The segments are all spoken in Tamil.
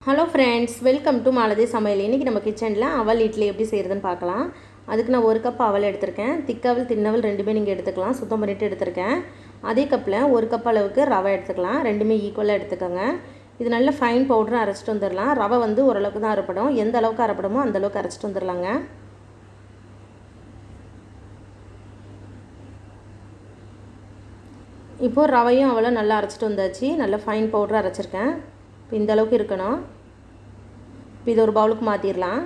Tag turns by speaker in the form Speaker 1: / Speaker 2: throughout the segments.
Speaker 1: Hello friends, welcome to malathi சமையல். இன்றைக்கி நம்ம கிச்சனில் அவல் இட்லி எப்படி செய்கிறதுன்னு பார்க்கலாம். அதுக்கு நான் ஒரு கப் அவல் எடுத்திருக்கேன். திக்கவல் தின்னவல் ரெண்டுமே நீங்கள் எடுத்துக்கலாம். சுத்தம் பண்ணிவிட்டு எடுத்திருக்கேன். அதே கப்பில் ஒரு கப் அளவுக்கு ரவை எடுத்துக்கலாம். ரெண்டுமே ஈக்குவலாக எடுத்துக்கோங்க. இது நல்ல ஃபைன் பவுடராக அரைச்சிட்டு வந்துடலாம். ரவை வந்து ஓரளவுக்கு தான் அரைப்படும். எந்த அளவுக்கு அரைப்படமோ அந்தளவுக்கு அரைச்சிட்டு வந்துடலாங்க. இப்போது ரவையும் அவ்வளோ நல்லா அரைச்சிட்டு வந்தாச்சு. நல்லா ஃபைன் பவுடராக அரைச்சிருக்கேன். இப்போ இந்த அளவுக்கு இருக்கணும். இப்போ இது ஒரு பவுலுக்கு மாற்றிடலாம்.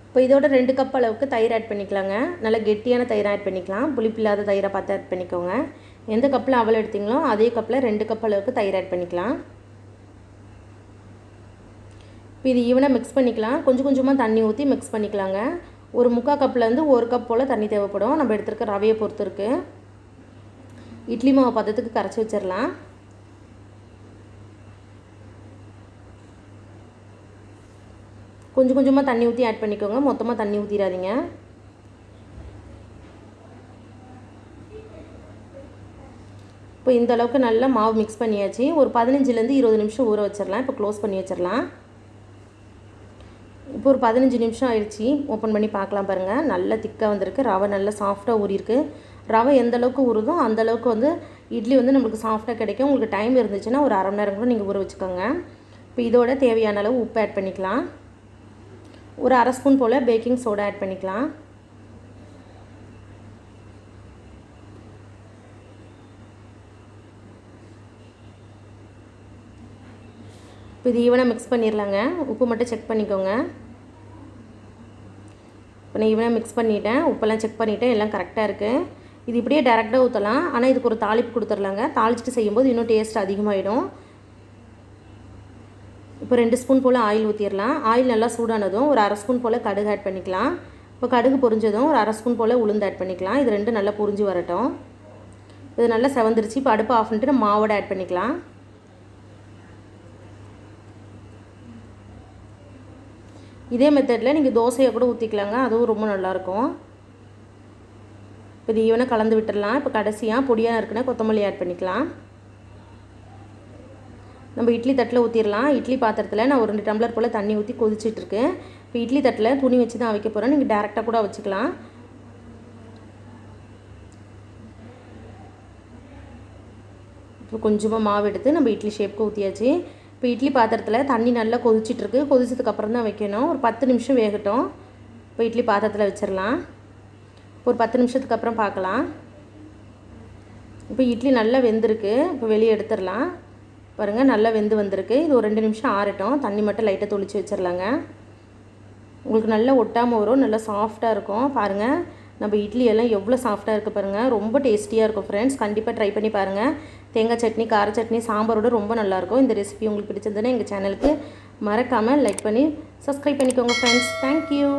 Speaker 1: இப்போ இதோட 2 கப் அளவுக்கு தயிர் ஆட் பண்ணிக்கலாங்க. நல்லா கெட்டியான தயிர் ஆட் பண்ணிக்கலாம். புளிப்பு இல்லாத தயிரை பார்த்து ஆட் பண்ணிக்கோங்க. எந்த கப்பில் அவல் எடுத்தீங்களோ அதே கப்பில் 2 கப் அளவுக்கு தயிர் ஆட் பண்ணிக்கலாம். இப்போ இது ஈவனாக மிக்ஸ் பண்ணிக்கலாம். கொஞ்சம் கொஞ்சமாக தண்ணி ஊற்றி மிக்ஸ் பண்ணிக்கலாங்க. ஒரு 3/4 கப்லேருந்து 1 கப் போல் தண்ணி தேவைப்படும். நம்ம எடுத்துருக்க ரவையை பொறுத்து இருக்குது. இட்லி மாவு பதத்துக்கு கரைச்சி வச்சிடலாம். கொஞ்சம் கொஞ்சமாக தண்ணி ஊற்றி ஆட் பண்ணிக்கோங்க. மொத்தமாக தண்ணி ஊற்றிடாதீங்க. இப்போ இந்த அளவுக்கு நல்லா மாவு மிக்ஸ் பண்ணியாச்சு. ஒரு 15லேருந்து 20 நிமிஷம் ஊற வச்சிடலாம். இப்போ க்ளோஸ் பண்ணி வச்சிடலாம். இப்போ ஒரு 15 நிமிஷம் ஆயிடுச்சு. ஓப்பன் பண்ணி பார்க்கலாம் பாருங்கள். நல்லா திக்காக வந்திருக்கு. ரவை நல்லா சாஃப்டாக ஊறிருக்கு. ரவை எந்த அளவுக்கு ஊறுதோ அந்தளவுக்கு வந்து இட்லி வந்து நம்மளுக்கு சாஃப்டாக கிடைக்கும். உங்களுக்கு டைம் இருந்துச்சுன்னா ஒரு அரை மணி நேரம் கூட நீங்கள் ஊற வச்சுக்கோங்க. இப்போ இதோட தேவையான அளவு உப்பு ஆட் பண்ணிக்கலாம். ஒரு அரை ஸ்பூன் போல் பேக்கிங் சோடா ஆட் பண்ணிக்கலாம். இப்போ இது ஈவனாக மிக்ஸ் பண்ணிடலாங்க. உப்பு மட்டும் செக் பண்ணிக்கோங்க. இப்போ நான் ஈவனாக மிக்ஸ் பண்ணிவிட்டேன். உப்பெல்லாம் செக் பண்ணிவிட்டேன். எல்லாம் கரெக்டாக இருக்குது. இது இப்படியே டேரெக்டாக ஊற்றலாம். ஆனால் இதுக்கு ஒரு தாளிப்பு கொடுத்துர்லாங்க. தாளிச்சிட்டு செய்யும்போது இன்னும் டேஸ்ட் அதிகமாகிடும். இப்போ 2 ஸ்பூன் போல் ஆயில் ஊற்றிடலாம். ஆயில் நல்லா சூடானதும் ஒரு அரை ஸ்பூன் போல் கடுகு ஆட் பண்ணிக்கலாம். இப்போ கடுகு பொரிஞ்சதும் ஒரு அரை ஸ்பூன் போல் உளுந்து ஆட் பண்ணிக்கலாம். இது ரெண்டும் நல்லா பொரிஞ்சு வரட்டும். இது நல்லா செவந்துருச்சு. இப்போ அடுப்பு ஆஃப் பண்ணிட்டு நம்ம மாவோட ஆட் பண்ணிக்கலாம். இதே மெத்தடில் நீங்கள் தோசையை கூட ஊற்றிக்கலாங்க. அதுவும் ரொம்ப நல்லாயிருக்கும். இப்போ இது ஈவனாக கலந்து விட்டுடலாம். இப்போ கடைசியாக பொடியாக இருக்குன்னா கொத்தமல்லி ஆட் பண்ணிக்கலாம். நம்ம இட்லி தட்டில் ஊற்றிடலாம். இட்லி பாத்திரத்தில் நான் ஒரு 2 டம்ளர் போல் தண்ணி ஊற்றி கொதிச்சிட்ருக்கேன். இப்போ இட்லி தட்டில் துணி வச்சு தான் வைக்க போகிறேன். நீங்கள் டேரெக்டாக கூட வச்சுக்கலாம். இப்போ கொஞ்சமாக மாவு எடுத்து நம்ம இட்லி ஷேப்புக்கு ஊற்றியாச்சு. இப்போ இட்லி பாத்திரத்தில் தண்ணி நல்லா கொதிச்சிட்ருக்கு. கொதிச்சதுக்கப்புறம் தான் வைக்கணும். ஒரு 10 நிமிஷம் வேகட்டும். இப்போ இட்லி பாத்திரத்தில் வச்சிடலாம். ஒரு 10 நிமிஷத்துக்கு அப்புறம் பார்க்கலாம். இப்போ இட்லி நல்லா வெந்திருக்கு. இப்போ வெளியே எடுத்துடலாம். பாருங்கள், நல்லா வெந்து வந்திருக்கு. இது ஒரு 2 நிமிஷம் ஆறட்டும். தண்ணி மட்டும் லைட்டாக தொளிச்சு வச்சிடலாங்க. உங்களுக்கு நல்லா ஒட்டாமல் வரும். நல்லா சாஃப்டாக இருக்கும். பாருங்கள், நம்ம இட்லி எல்லாம் எவ்வளோ சாஃப்டாக இருக்குது பாருங்கள். ரொம்ப டேஸ்டியாக இருக்கும் ஃப்ரெண்ட்ஸ். கண்டிப்பாக ட்ரை பண்ணி பாருங்கள். தேங்காய் சட்னி, கார சட்னி, சாம்பாரோட ரொம்ப நல்லாயிருக்கும். இந்த ரெசிபி உங்களுக்கு பிடிச்சிருந்ததுன்னா எங்கள் சேனலுக்கு மறக்காமல் லைக் பண்ணி சப்ஸ்கிரைப் பண்ணிக்கோங்க ஃப்ரெண்ட்ஸ். தேங்க்யூ.